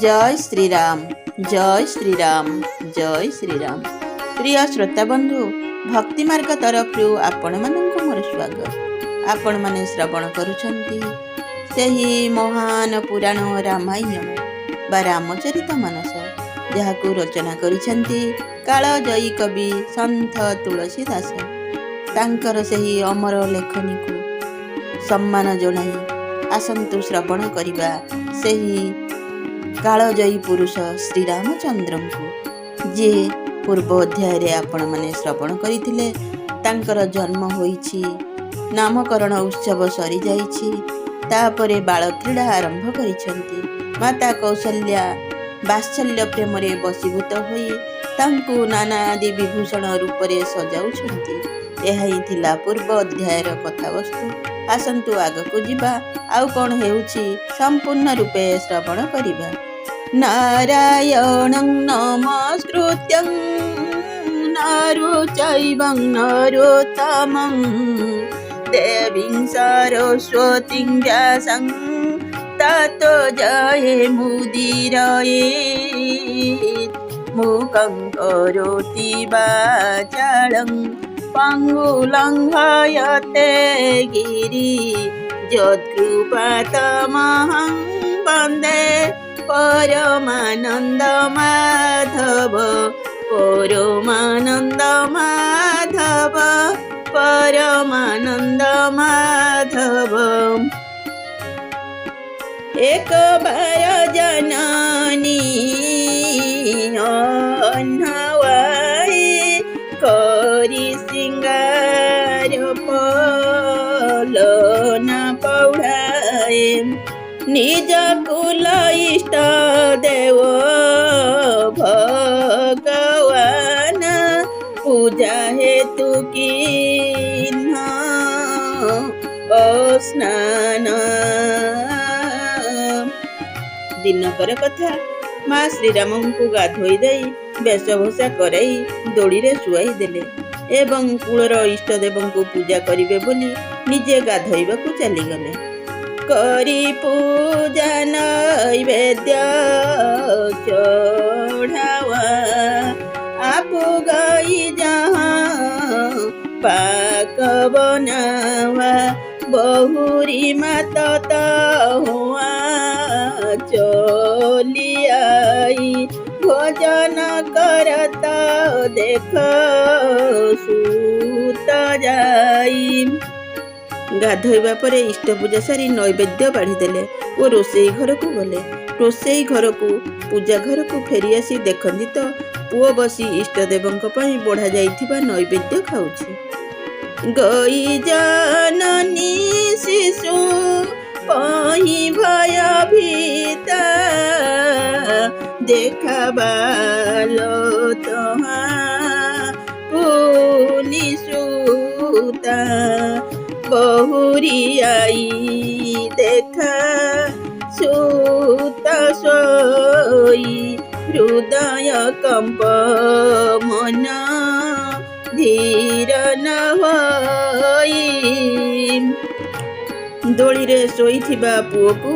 जय श्रीराम जय श्रीराम जय श्रीराम। प्रिय श्रोता बंधु, भक्ति मार्ग तरफ आपण मानक मोर स्वागत। आपण माने श्रवण करुछंती सेही महान पुराण रामायण बा रामचरित मानस, जहाकू रचना करिछंती कालजयी कवि संत तुलसीदास। तांकर सेही अमर लेखनी को सम्मान जणाई आसंतु श्रवण करिबा सेही कालजयी पुरुष श्री रामचंद्र को, जे पूर्व अध्याय आपण माने श्रवण करिथिले। तांकर जन्म होईछि, नामकरण उत्सव सरी जाइछि, तापरे बाल क्रीड़ा आरंभ करिछंती। माता कौशल्या वात्सल्य प्रेम रे बसीभूत होई तांकु नाना आदि विभूषण रूप रे सजाउछंती। एहा ही थिला पूर्व अध्यायर कथावस्तु। आसंतु आगकु जिबा, आउ कोन हेउछि संपूर्ण रूपे श्रवण करिबा। नारायणं नमस्कृत्यं नरं नरोत्तमं देवीं सरस्वतीं व्यासं ततो जयमुदीरयेत्। मूकं करोति वाचालं पङ्गुलङ्घयते गिरि यत्कृपातमहं वन्दे परमानन्द माधव। परमानन्द माधव परमानन्द माधव। एक बार जननी अन्नवाई करी सिंगार पलना पौड़ाए। निज कुल इष्ट देव भगवान पूजा हेतु किन्ह स्नान। दिनकर कथा, माँ श्रीराम को गाधोई देई वेशभूषा कराई दोड़ी रे शुआई देले एवं कूलर इष्टदेव को पूजा करिवे बोली निजे गाधोइबाकू चलीगले। करी पूजा नैवेद्य चढ़ावा आपु गई जहाँ पाक बनावा। बहुरी मात हुआ चली आई भोजन करत देख सूत जाई। गाधोइबा परे इष्ट पूजा सारी नैवेद्य बाढ़ी देले ओ रोषेई घर को गले। रोषेई घर को पूजा घर को फेरी आसी देखंती तो पुओ बसी इष्ट देवंक पई बढ़ा जाइथिबा नैवेद्य खाउछि। गई जननी शिशु पही भय भीता देखा बालो तोहा पुनि सूता। बहुरी आई देखा सूत सोई हृदय कंप मन धीर न होई। दोली रे शोईथिबा पुओ को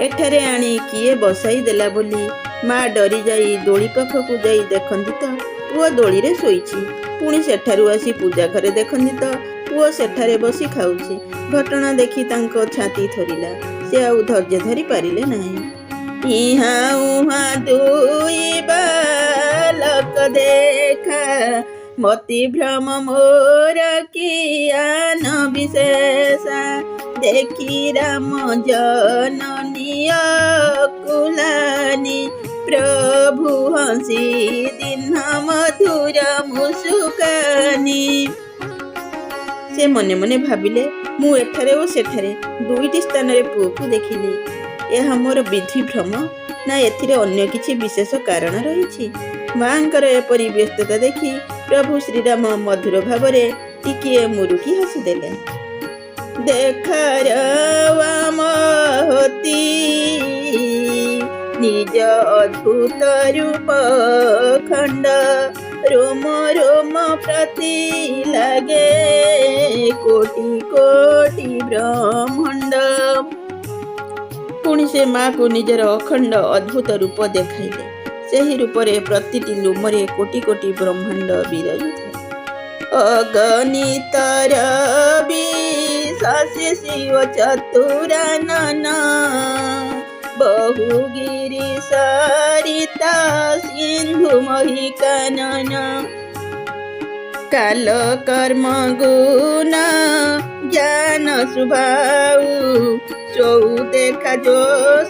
एठारे आनी किए बसाई देला बोली माँ डरी जाई दोली पाखकू जाई देखंती तो पुओ दोली रे शोईछि। पुणी सेठारु आसी पूजा घरे देखंती तो पुओ सेठारे बसी खाउछि। घटना देखी तांको छाती थरिला, से आउ धैर्य धरी पारिले नाही। इहा उहा दुई बालक देखा मति भ्रम मोर किया न विशेषा। देखी राम जननी कुलानी प्रभु हंसी दिन मधुर मुसुकानी। से मने मने भाविले मु एठारे ओ सेठारे दुईटी स्थान रे पुओ को देखिली। यह मोर विधि भ्रम ना एथिरे अन्य किछि विशेष कारण रहिछि। मांकर एपरि व्यस्तता देखी प्रभु श्रीराम मधुर भावरे टिकिए मुरुकी हसिदेले। देखार महती निज अद्भुत रूप खंड रोम रोम प्रति लगे कोटि कोटि ब्रह्मांड। पुणी से माँ को निजर अखंड अद्भुत रूप देखाइले। ସେହି ରୂପରେ ପ୍ରତିଟି ଲୁମରେ କୋଟି କୋଟି ବ୍ରହ୍ମାଣ୍ଡ ବିରାଜୁଥାଏ। ଅଗଣିତର ବିଶାସୀ ଶିବ ଚତୁରାନନ ବହୁଗିରି ସରିତା ସିନ୍ଧୁ ମହିକାନନ। କାଲ କର୍ମ ଗୁଣ ଜ୍ଞାନ ସୁଭାଉ ଚଉ ଦେଖା ଯୋ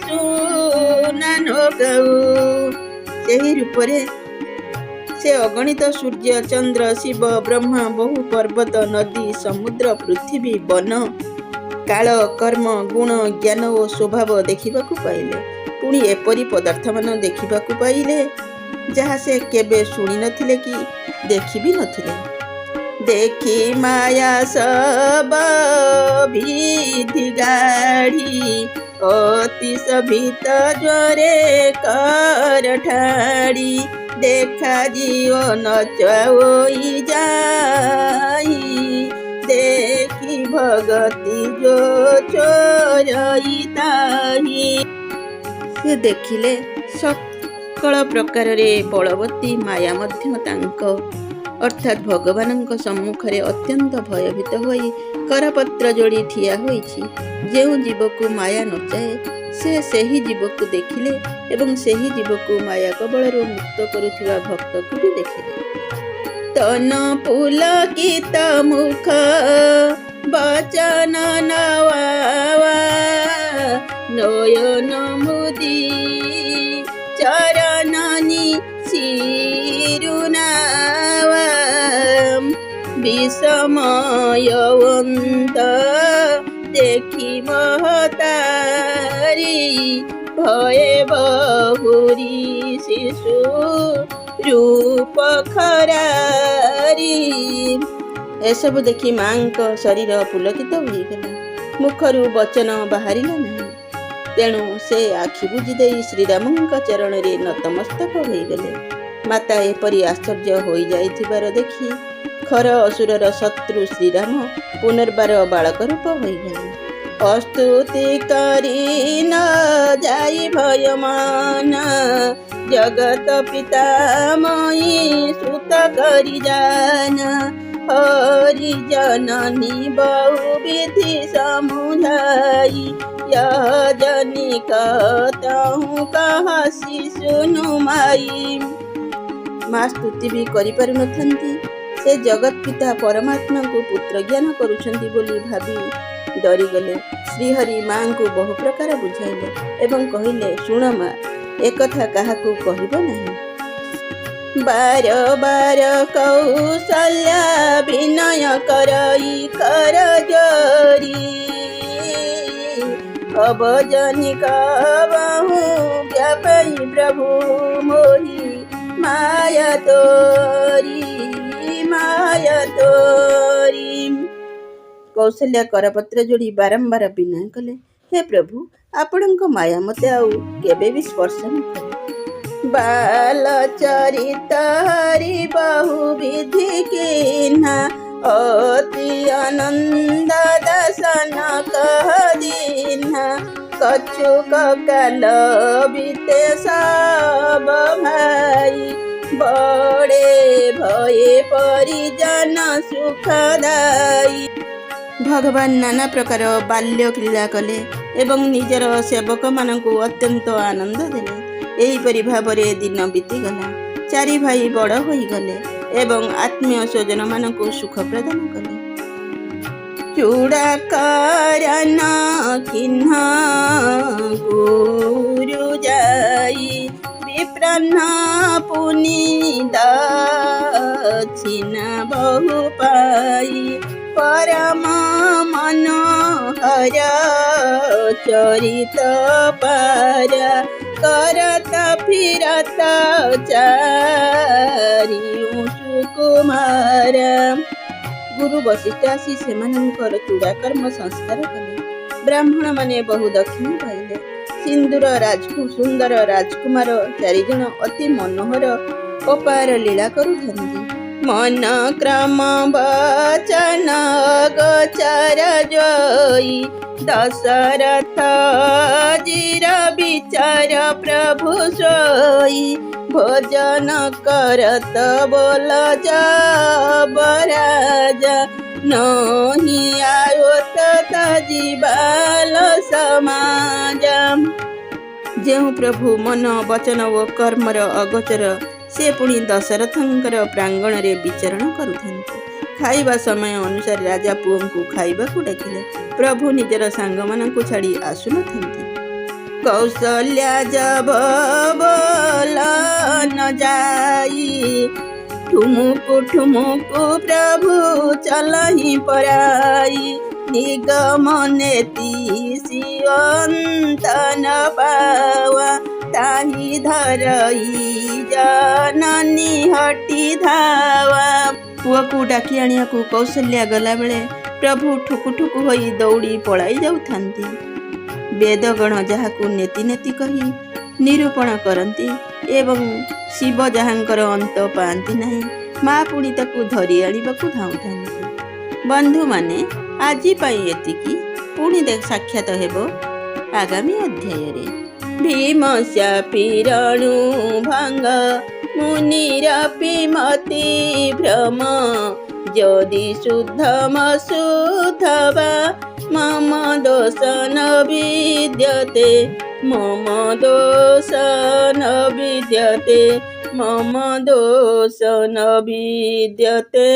ସୁନାନ ଗାଉ। ସେହି ରୂପରେ ସେ ଅଗଣିତ ସୂର୍ଯ୍ୟ ଚନ୍ଦ୍ର ଶିବ ବ୍ରହ୍ମା ବହୁ ପର୍ବତ ନଦୀ ସମୁଦ୍ର ପୃଥିବୀ ବନ କାଳ କର୍ମ ଗୁଣ ଜ୍ଞାନ ଓ ସ୍ୱଭାବ ଦେଖିବାକୁ ପାଇଲେ। ପୁଣି ଏପରି ପଦାର୍ଥମାନ ଦେଖିବାକୁ ପାଇଲେ ଯାହା ସେ କେବେ ଶୁଣି ନଥିଲେ କି ଦେଖି ବି ନଥିଲେ। ଦେଖି ମାୟା ସବ ବିଧି ଗାଢ଼ି ଅତିଶ ଭିତରେ କର ଠାଡ଼ି ଦେଖା ଜୀବନ ଚୋଇ ଯାଇ ଦେଖି ଭଗତି ଯୋ ଚୋରଇ ତାହି। ସେ ଦେଖିଲେ ସକଳ ପ୍ରକାରରେ ବଳବତୀ ମାୟା ମଧ୍ୟ ତାଙ୍କ ଅର୍ଥାତ୍ ଭଗବାନଙ୍କ ସମ୍ମୁଖରେ ଅତ୍ୟନ୍ତ ଭୟଭୀତ ହୋଇ କରପତ୍ର ଯୋଡ଼ି ଠିଆ ହୋଇଛି। ଯେଉଁ ଜୀବକୁ ମାୟା ନଚାଏ ସେ ସେହି ଜୀବକୁ ଦେଖିଲେ ଏବଂ ସେହି ଜୀବକୁ ମାୟା କବଳରୁ ମୁକ୍ତ କରୁଥିବା ଭକ୍ତକୁ ବି ଦେଖିଲେ। ତନ ପୁଲକିତ ମୁଖ ବଚନ ନୱା ନୟନ ମୁଦି ଚରଣନି ଶିରୁନାୱା ବିଷମୟବନ୍ତ ଦେଖି ମହତାରି ଭয়ে ବହୁରି ଶିଶୁ ରୂପ ଖରାରି। ଏସବୁ ଦେଖି ମାଙ୍କ ଶରୀର ପୁଲକିତ ହୋଇଗଲା, ମୁଖରୁ ବଚନ ବାହାରିଲା ନାହିଁ। ତେଣୁ ସେ ଆଖି ବୁଜି ଦେଇ ଶ୍ରୀରାମଙ୍କ ଚରଣରେ ନତମସ୍ତକ ହୋଇଗଲେ। ମାତା ଏପରି ଆଶ୍ଚର୍ଯ୍ୟ ହୋଇଯାଇଥିବାର ଦେଖି ଖର ଅସୁରର ଶତ୍ରୁ ଶ୍ରୀରାମ ପୁନର୍ବାର ବାଳକ ରୂପ ହୋଇଗଲେ। ଅସ୍ତୁତି କରି ନ ଯାଇ ଭୟମାନ ଜଗତ ପିତାମୟୀ ସୁତ କରି ଜାନ ହରି ଜନନୀ ବହୁ ବିଧି ସମୁଝାଇ यजनी कहूँ कहा शिशुनु माई। माँ स्तुति भी करिपारु नथांती। से जगत पिता परमात्मा को पुत्र ज्ञान करुछंती बोली भावी डरीगले। श्रीहरि माँ को बहु प्रकार बुझाइले एवं कहिले, शुण माँ एकथा काहाकू कहिब नहीं। बार बार कौशल्या विनय करई कर जोरी अबजनी कहूँ व्यापी प्रभु मोही माया तोरी माया तोरी। कौशल्या करपत्र जोड़ी बारंबार विनय कले, हे प्रभु आपणक माया मते आउ केबे भी स्पर्श न करे। बाल चरित हरि बहु विधि किन्हा अति आनंद दर्शन कह दीन्हा कछुक काल बीते सब भाई बड़े भये परिजन सुखदायी। भगवान नाना प्रकार बाल्य क्रीड़ा कले एवं निजर सेवक मानकु अत्यंत आनंद देले। एहीपरि भावरे दिन बीतीगला। चारि भाई बड़ होईगले एवं आत्मीय स्वजन मानकु सुख प्रदान कले। चूड़ा करन किन्ह गुरु जाई विप्रन्न पुनि दक्षिणा बहु पाई परम मनोहर चरित पार करत फिरत चारिउ सुकुमार। गुरु वशिष्ठ आसी सेमानंकर चूड़ाकर्म संस्कार कले। ब्राह्मण माने बहु दक्षिण पाइले। सिंदूर सुंदर राजकुमार चारिजण अति मनोहर ଅପାର ଲୀଳା କରୁଥାନ୍ତି। ମନ କ୍ରମ ବଚନ ଗୋଚର ଜୋଇ ଦଶରଥ ଜିର ବିଚାର ପ୍ରଭୁ ସୋଇ ଭୋଜନ କରତ ବୋଲ ଯବରାଜା ନହି ଆୟୋତ ଯିବାଲ ସମାଜ। ଯେଉଁ ପ୍ରଭୁ ମନ ବଚନ ଓ କର୍ମର ଅଗୋଚର ସେ ପୁଣି ଦଶରଥଙ୍କର ପ୍ରାଙ୍ଗଣରେ ବିଚରଣ କରୁଥାନ୍ତି। ଖାଇବା ସମୟ ଅନୁସାରେ ରାଜା ପୁଅଙ୍କୁ ଖାଇବାକୁ ଡାକିଲେ। ପ୍ରଭୁ ନିଜର ସାଙ୍ଗମାନଙ୍କୁ ଛାଡ଼ି ଆସୁନଥାନ୍ତି। କୌଶଲ୍ୟା ଜବ ବୋଲ ନ ଯାଇ ଠୁମୁକୁ ଠୁମୁକୁ ପ୍ରଭୁ ଚଲହିଁ ପରାଇ ନିଗମ ନେତି ସିଅନ୍ତନ ପାୱା ତାହି ଧରଇ ଜନନୀ ହଟି ଧାୱା। ପୁଅକୁ ଡାକି ଆଣିବାକୁ କୌଶଲ୍ୟା ଗଲାବେଳେ ପ୍ରଭୁ ଠୁକୁ ଠୁକୁ ହୋଇ ଦୌଡ଼ି ପଳାଇ ଯାଉଥାନ୍ତି। ବେଦଗଣ ଯାହାକୁ ନେତି ନେତି କହି ନିରୂପଣ କରନ୍ତି ଏବଂ ଶିବ ଯାହାଙ୍କର ଅନ୍ତ ପାଆନ୍ତି ନାହିଁ ମା ପୁଣି ତାକୁ ଧରି ଆଣିବାକୁ ଧାଉଁଥାନ୍ତି। ବନ୍ଧୁମାନେ, ଆଜି ପାଇଁ ଏତିକି। ପୁଣି ସାକ୍ଷାତ ହେବ ଆଗାମୀ ଅଧ୍ୟାୟରେ। ଭୀମ ଚାପିରଣୁ ଭଙ୍ଗ ମୁନିର ପିମତି ଭ୍ରମ ଯଦି ଶୁଦ୍ଧମ ଶୁଦ୍ଧବା ମମ ଦୋଷ ନ ବିଦ୍ୟତେ ମମ ଦୋଷ ନ ବିଦ୍ୟତେ ମମ ଦୋଷ ନ ବିଦ୍ୟତେ।